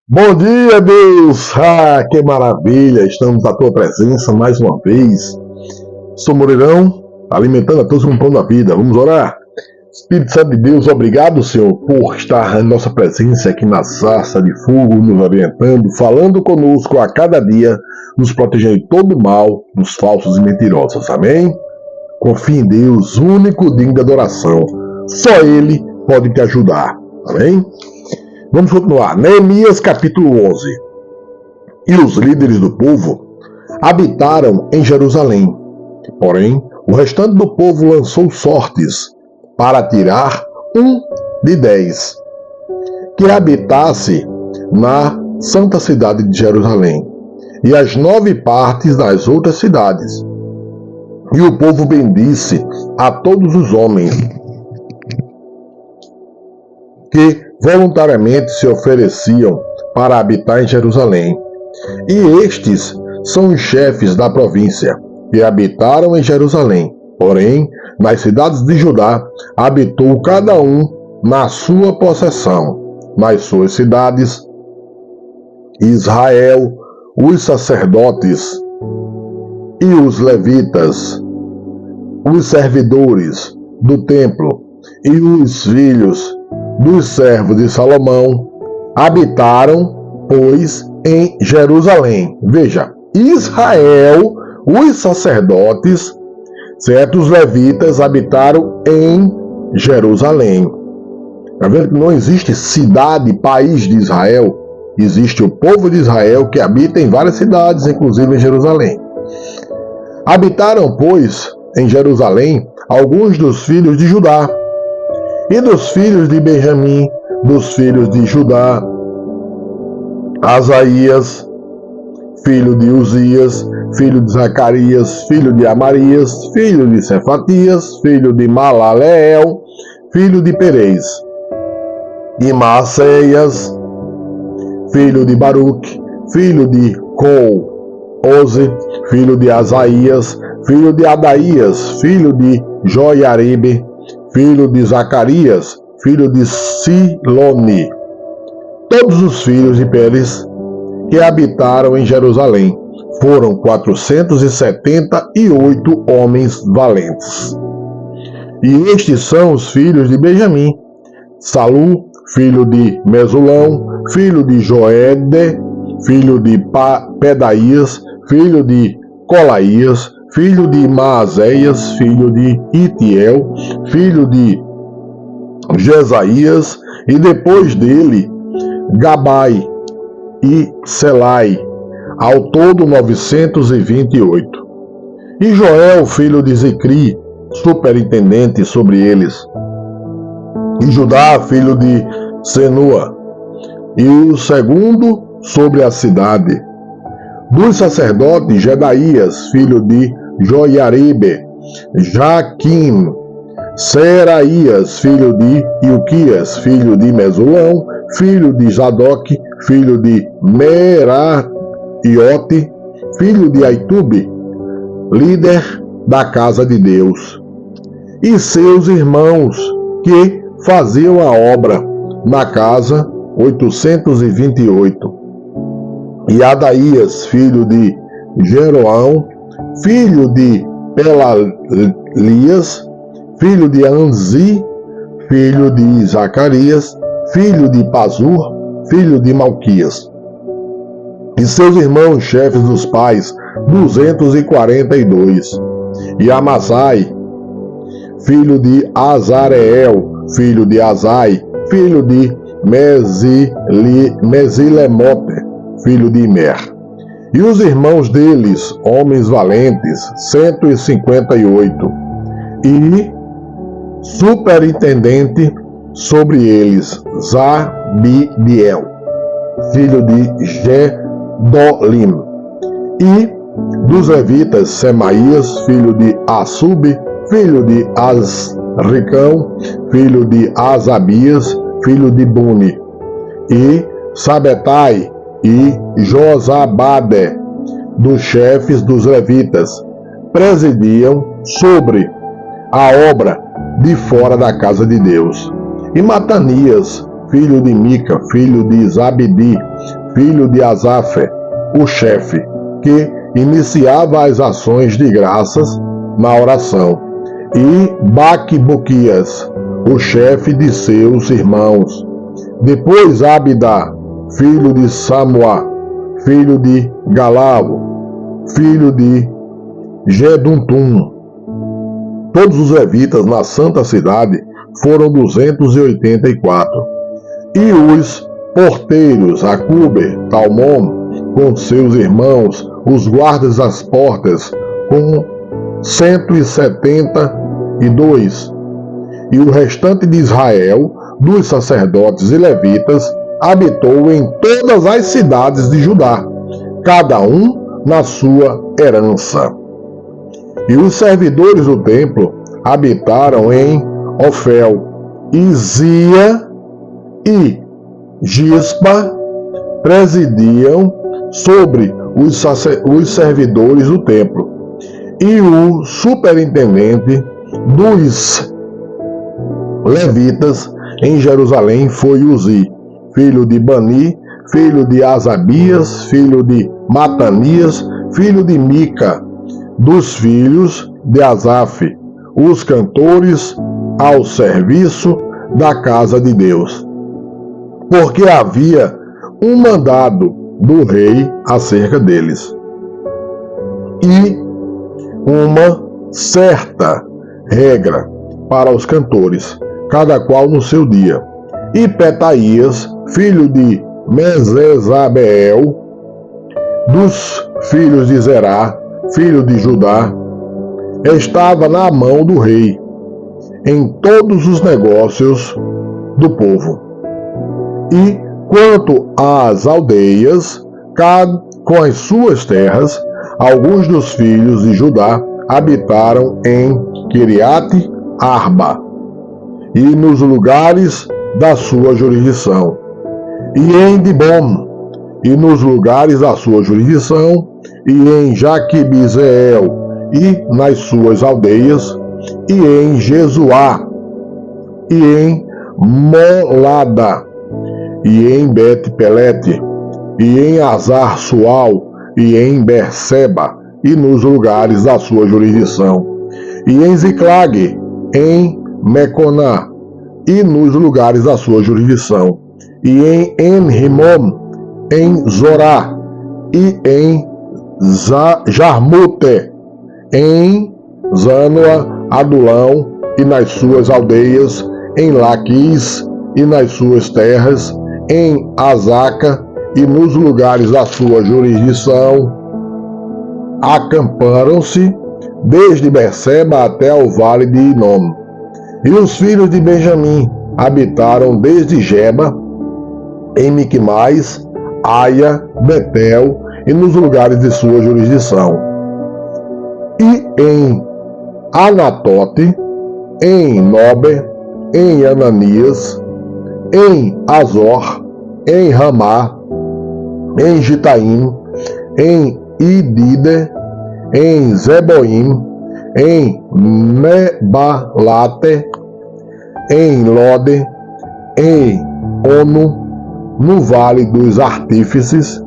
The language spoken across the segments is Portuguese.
Bom dia, Deus! Ah, que maravilha! Estamos à tua presença mais uma vez. Sou Moreirão, alimentando a todos com o pão da vida. Vamos orar? Espírito Santo de Deus, obrigado, Senhor, por estar em nossa presença aqui na sarça de fogo, nos orientando, falando conosco a cada dia, nos protegendo de todo o mal, dos falsos e mentirosos. Amém? Confie em Deus, único digno de adoração. Só Ele pode te ajudar. Amém? Vamos continuar. Neemias capítulo 11. E os líderes do povo habitaram em Jerusalém. Porém, o restante do povo lançou sortes para tirar um de 10, que habitasse na santa cidade de Jerusalém, e as 9 partes das outras cidades. E o povo bendisse a todos os homens que voluntariamente se ofereciam para habitar em Jerusalém. E estes são os chefes da província, que habitaram em Jerusalém. Porém, nas cidades de Judá, habitou cada um na sua possessão, nas suas cidades, Israel, os sacerdotes e os levitas, os servidores do templo e os filhos dos servos de Salomão habitaram, pois, em Jerusalém. Veja, Israel, os sacerdotes, certo? Os levitas habitaram em Jerusalém. Está vendo que não existe cidade, país de Israel? Existe o povo de Israel que habita em várias cidades, inclusive em Jerusalém. Habitaram, pois, em Jerusalém alguns dos filhos de Judá, e dos filhos de Benjamim, dos filhos de Judá, Asaías, filho de Uzias, filho de Zacarias, filho de Amarias, filho de Cefatias, filho de Malaleel, filho de Perez, e Maaseias, filho de Baruque, filho de Col-Oze, filho de Asaías, filho de Adaías, filho de Joiaribe, filho de Zacarias, filho de Silone. Todos os filhos de Pérez que habitaram em Jerusalém foram 478 homens valentes. E estes são os filhos de Benjamim: Salu, filho de Mesulão, filho de Joede, filho de Pedaías, filho de Colaías, filho de Maazéias, filho de Itiel, filho de Jesaías, e depois dele Gabai e Selai, ao todo 928. E Joel, filho de Zicri, superintendente sobre eles, e Judá, filho de Senua, e o segundo sobre a cidade. Dos sacerdotes, Jedaías, filho de Joiaribe, Jaquim, Seraías, filho de Ilquias, filho de Mesulão, filho de Zadok, filho de Meraiote, filho de Aitube, líder da casa de Deus, e seus irmãos que faziam a obra na casa, 828. E Adaías, filho de Jeroão, filho de Pelalias, filho de Anzi, filho de Zacarias, filho de Pazur, filho de Malquias. E seus irmãos chefes dos pais, 242. E Amasai, filho de Azareel, filho de Azai, filho de Mesilemote, filho de Imer. E os irmãos deles, homens valentes, 158. E superintendente sobre eles, Zabidiel, filho de Gedolim. E dos levitas, Semaías, filho de Assub, filho de Azricão, filho de Asabias, filho de Buni. E Sabetai e Josabade, dos chefes dos levitas, presidiam sobre a obra de fora da casa de Deus. E Matanias, filho de Mica, filho de Zabdi, filho de Asaf, o chefe, que iniciava as ações de graças na oração, e Baquibuquias, o chefe de seus irmãos. Depois Abda, filho de Samua, filho de Galal, filho de Geduntum. Todos os levitas na santa cidade foram 284. E os porteiros, Acube, Talmon, com seus irmãos, os guardas das portas, com 172. E o restante de Israel, dos sacerdotes e levitas, habitou em todas as cidades de Judá, cada um na sua herança. E os servidores do templo habitaram em Ofel, Izia e Gispa, presidiam sobre os servidores do templo. E o superintendente dos levitas em Jerusalém foi Uzi, filho de Bani, filho de Asabias, filho de Matanias, filho de Mica, dos filhos de Asaf, os cantores ao serviço da casa de Deus. Porque havia um mandado do rei acerca deles. E uma certa regra para os cantores, cada qual no seu dia. E Petaías, filho de Mesezabeel, dos filhos de Zerá, filho de Judá, estava na mão do rei em todos os negócios do povo. E quanto às aldeias, com as suas terras, alguns dos filhos de Judá habitaram em Kiriate Arba e nos lugares da sua jurisdição, e em Dibom e nos lugares da sua jurisdição, e em Jaquibizeel e nas suas aldeias, e em Jesuá, e em Molada, e em Bet-Pelete, e em Azar-Sual, e em Berseba, e nos lugares da sua jurisdição, e em Ziclag, em Meconá, e nos lugares da sua jurisdição, e em En-Rimom, em Zorá, e em Jarmute, em Zanoa, Adulão, e nas suas aldeias, em Laquis, e nas suas terras, em Azaca, e nos lugares da sua jurisdição. Acamparam-se desde Berseba até ao vale de Inom. E os filhos de Benjamim habitaram desde Geba, em Miquimais, Aia, Betel, e nos lugares de sua jurisdição. E em Anatote, em Nobe, em Ananias, em Azor, em Ramá, em Gitaim, em Idide, em Zeboim, em Nebalate, em Lode, em Ono, no vale dos artífices,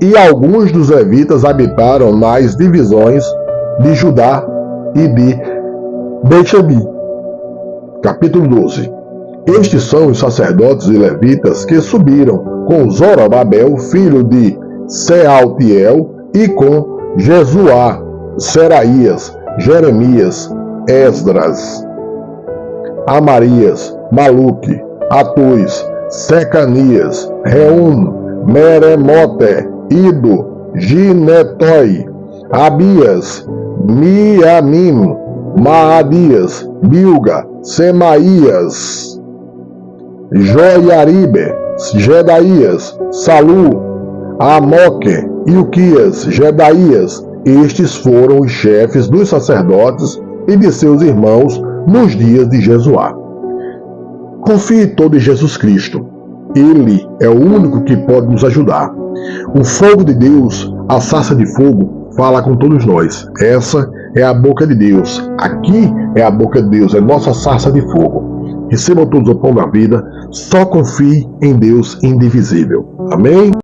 e alguns dos levitas habitaram nas divisões de Judá e de Benjamim. Capítulo 12. Estes são os sacerdotes e levitas que subiram com Zorobabel, filho de Sealtiel, e com Jesuá, Seraías, Jeremias, Esdras, Amarias, Maluque, Atuz, Secanias, Reum, Meremote, Ido, Ginetói, Abias, Miamim, Maadias, Bilga, Semaías, Joiaribe, Gedaías, Salu, Amoque, Ilquias, Gedaías. Estes foram os chefes dos sacerdotes e de seus irmãos nos dias de Jesuá. Confie todo em Jesus Cristo. Ele é o único que pode nos ajudar. O fogo de Deus, a sarça de fogo, fala com todos nós. Essa é a boca de Deus. Aqui é a boca de Deus, é nossa sarça de fogo. recebam todos o pão da vida, só confie em Deus indivisível. Amém?